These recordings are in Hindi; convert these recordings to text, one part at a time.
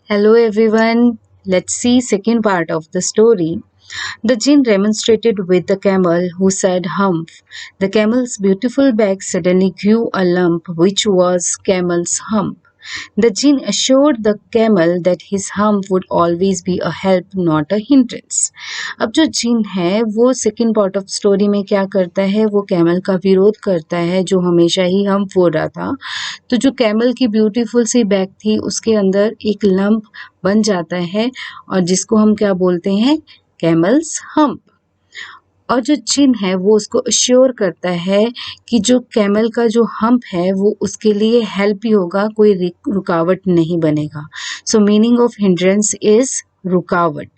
Hello everyone. Let's see second part of the story. The jinn remonstrated with the camel who said humph. The camel's beautiful back suddenly grew a lump which was camel's hump. The jinn assured the camel that his hump would always be a help not a hindrance. अब जो जिन है वो सेकंड पार्ट ऑफ स्टोरी में क्या करता है, वो कैमल का विरोध करता है जो हमेशा ही हम्प हो रहा था। तो जो कैमल की ब्यूटीफुल सी बैक थी उसके अंदर एक लंप बन जाता है और जिसको हम क्या बोलते हैं, कैमल्स हम्प। और जो जिन है वो उसको अश्योर करता है कि जो कैमल का जो हम्प है वो उसके लिए हेल्प ही होगा, कोई रुकावट नहीं बनेगा। सो मीनिंग ऑफ हिंड्रेंस इज रुकावट।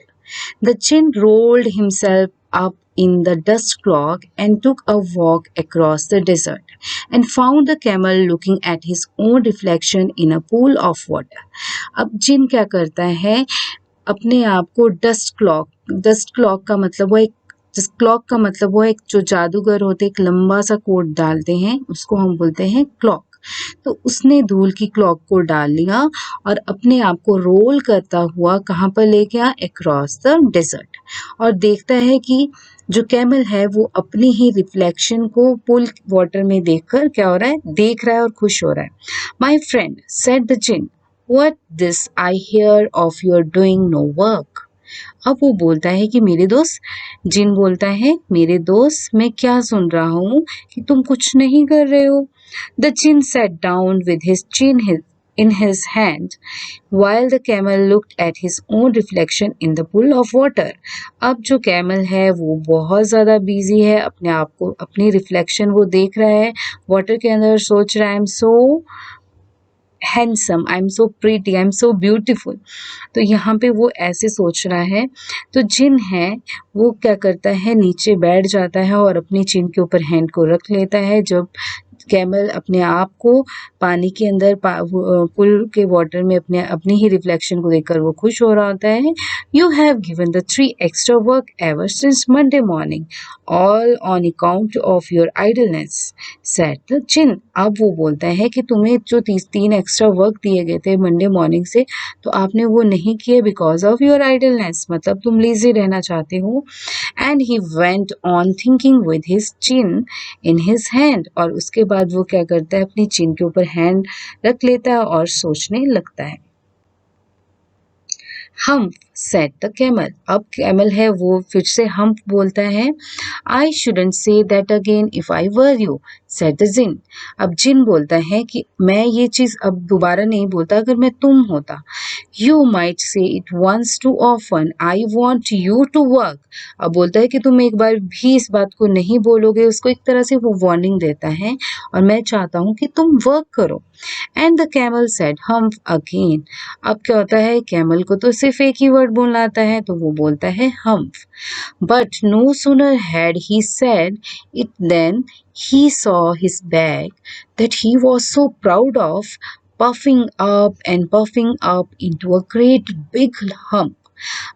The chin rolled himself up in the dust cloak and took a walk across the desert and found the camel looking at his own reflection in a pool of water. अब जिन क्या करता है, अपने आप को डस्ट क्लॉक का मतलब वो एक क्लॉक का मतलब वो एक जो जादूगर होते एक लंबा सा कोट डालते हैं उसको हम बोलते हैं क्लॉक। तो उसने धूल की क्लॉक को डाल लिया और अपने आप को रोल करता हुआ कहाँ पर ले गया, अक्रॉस द डेजर्ट। और देखता है कि जो कैमल है वो अपनी ही रिफ्लेक्शन को पूल वाटर में देखकर क्या हो रहा है, देख रहा है और खुश हो रहा है। My friend said the jinn, what this I hear of your doing no work. अब वो बोलता है कि मेरे दोस्त, जिन बोलता है मेरे दोस्त मैं क्या सुन रहा हूँ कि तुम कुछ नहीं कर रहे हो। The jinn sat down with his chin in his hand while the camel looked at his own reflection in the pool of water. अब जो कैमल है वो बहुत ज़्यादा बिजी है, अपने आप को अपनी रिफ्लेक्शन वो देख रहा है वाटर के अंदर, सोच रहा है I am so handsome, I am so pretty, I am so beautiful. तो यहाँ पे वो ऐसे सोच रहा है। तो जिन है वो क्या करता है, नीचे बैठ जाता है और अपनी चिन के ऊपर हैंड को रख लेता है। जब कैमल अपने आप को पानी के अंदर पुल के वाटर में अपनी ही रिफ्लेक्शन को देखकर वो खुश हो रहा होता है। You have given the 3 extra work ever since Monday morning all on account of your idleness said the djinn. अब वो बोलता है कि तुम्हें जो 3 एक्स्ट्रा वर्क दिए गए थे मंडे मॉर्निंग से, तो आपने वो नहीं किए बिकॉज ऑफ योर आइडलनेस, मतलब तुम लेजी रहना चाहते हो। And he went on thinking with his chin in his hand. और उसके बाद वो क्या करता है, अपनी चिन के ऊपर हैंड रख लेता है और सोचने लगता है। Hump said the camel. अब कैमल है वो फिर से हम्प बोलता है। I shouldn't say that again if I were you said the djinn. अब जिन बोलता है कि मैं ये चीज अब दोबारा नहीं बोलता अगर मैं तुम होता। You might say it once too often, I want you to work. अब बोलता है कि तुम एक बार भी इस बात को नहीं बोलोगे, उसको एक तरह से वो वार्निंग देता है और मैं चाहता हूँ कि तुम वर्क करो। And the camel said hump again. अब क्या होता है, कैमल को तो सिर्फ एक ही वर्ड बोलना आता है तो वो बोलता है humph. But no sooner had he said it then he saw his bag that he was so proud of puffing up into a great big hump.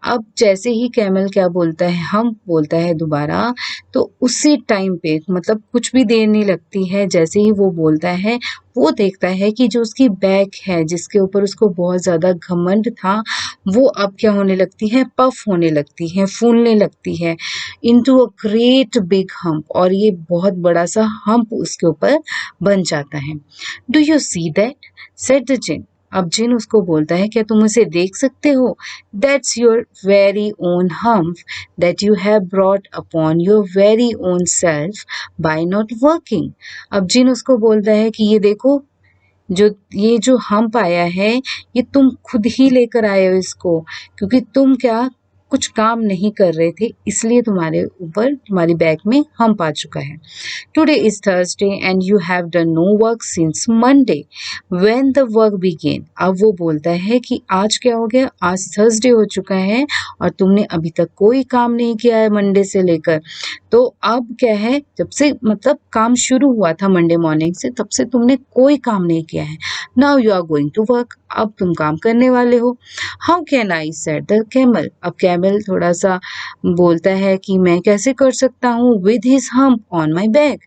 अब जैसे ही कैमल क्या बोलता है, हम्प बोलता है दोबारा, तो उसी टाइम पे मतलब कुछ भी देर नहीं लगती है, जैसे ही वो बोलता है वो देखता है कि जो उसकी बैग है जिसके ऊपर उसको बहुत ज़्यादा घमंड था वो अब क्या होने लगती है, पफ होने लगती है, फूलने लगती है into a great big hump. और ये बहुत बड़ा सा हम्प उसके ऊपर बन जाता है। Do you see that said the djinn. अब जिन उसको बोलता है क्या तुम उसे देख सकते हो, that's your very own hump that you have brought upon your very own self by not working. अब जिन उसको बोलता है कि ये देखो, ये जो हम्प आया है ये तुम खुद ही लेकर आए हो इसको, क्योंकि तुम क्या कुछ काम नहीं कर रहे थे इसलिए तुम्हारे ऊपर तुम्हारी बैग में हम्प आ चुका है। Today is Thursday and you have done no work since Monday when the work began. अब वो बोलता है कि आज क्या हो गया, आज थर्सडे हो चुका है और तुमने अभी तक कोई काम नहीं किया है मंडे से लेकर। तो अब क्या है, जब से मतलब काम शुरू हुआ था मंडे मॉर्निंग से, तब से तुमने कोई काम नहीं किया है। Now you are going to work. अब तुम काम करने वाले हो। How can I, said the camel. अब कैमल थोड़ा सा बोलता है कि मैं कैसे कर सकता हूँ, with his hump on my back.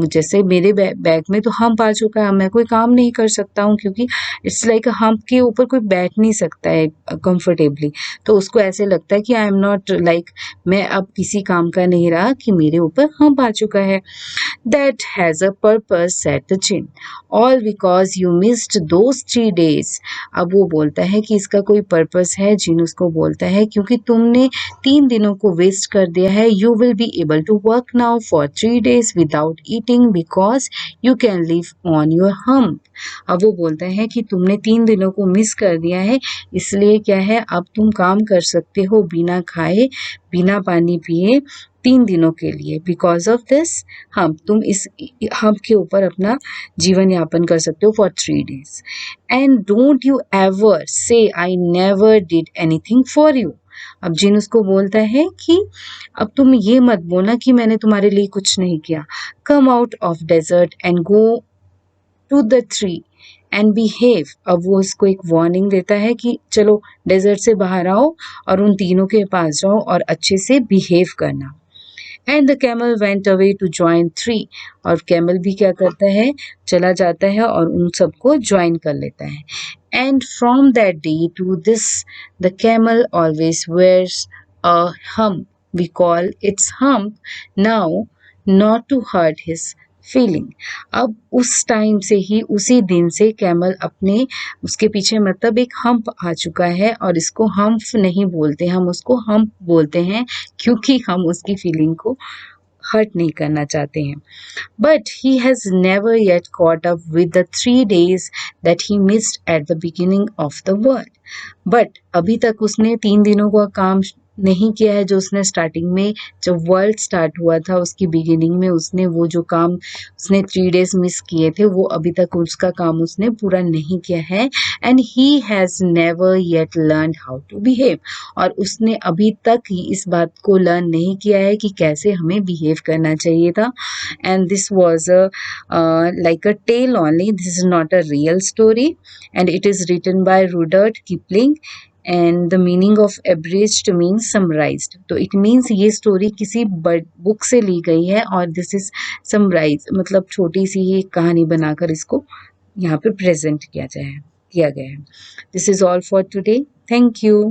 जैसे मेरे बैक में तो हम्प आ चुका है, मैं कोई काम नहीं कर सकता हूँ, क्योंकि इट्स लाइक हम्प के ऊपर कोई बैठ नहीं सकता है कंफर्टेबली। तो उसको ऐसे लगता है कि आई एम नॉट लाइक, मैं अब किसी काम का नहीं रहा कि मेरे ऊपर हम्प आ चुका है। That has a purpose, said the Jinn. All because you missed those 3 days. अब वो बोलता है कि इसका कोई पर्पस है। जिन उसको बोलता है क्योंकि तुमने 3 दिनों को वेस्ट कर दिया है। You will be able to work now for 3 days without eating because you can live on your hump. अब वो बोलता है कि तुमने 3 दिनों को मिस कर दिया है, इसलिए क्या है, अब तुम काम कर सकते हो बिना खाए बिना पानी पिए 3 दिनों के लिए। बिकॉज ऑफ दिस हम तुम इस हम के ऊपर अपना जीवन यापन कर सकते हो for 3 days। And don't you ever से I never did anything for you. अब जिन उसको बोलता है कि अब तुम ये मत बोलना कि मैंने तुम्हारे लिए कुछ नहीं किया। Come out of desert and go to the tree and behave. अब वो उसको एक वार्निंग देता है कि चलो डेजर्ट से बाहर आओ और उन तीनों के पास जाओ और अच्छे से बिहेव करना। And the camel went away to join 3। और कैमल भी क्या करता है, चला जाता है और उन सबको ज्वाइन कर लेता है। And from that day to this the camel always wears a hump। We call its hump now not to hurt his feeling. अब उस टाइम से ही, उसी दिन से कैमल अपने उसके पीछे मतलब एक हम्प आ चुका है और इसको हम्प नहीं बोलते, हम उसको हम्प बोलते हैं क्योंकि हम उसकी फीलिंग को हर्ट नहीं करना चाहते हैं। But he has never yet caught up with the 3 days that he missed at the beginning of the world. But अभी तक उसने 3 दिनों का काम नहीं किया है जो उसने स्टार्टिंग में, जब वर्ल्ड स्टार्ट हुआ था उसकी बिगिनिंग में, उसने वो जो काम उसने 3 days मिस किए थे वो अभी तक उसका काम उसने पूरा नहीं किया है। And he has never yet learn how to behave. और उसने अभी तक ही इस बात को लर्न नहीं किया है कि कैसे हमें बिहेव करना चाहिए था। And this was a like a tale only. This is not a real story, and it is written by Rudyard Kipling. And the meaning of abridged means summarised. तो इट मीन्स ये स्टोरी किसी बुक से ली गई है और दिस इज समराइज, मतलब छोटी सी ही कहानी बनाकर इसको यहाँ पे प्रेजेंट किया गया है। This is all for today. Thank you.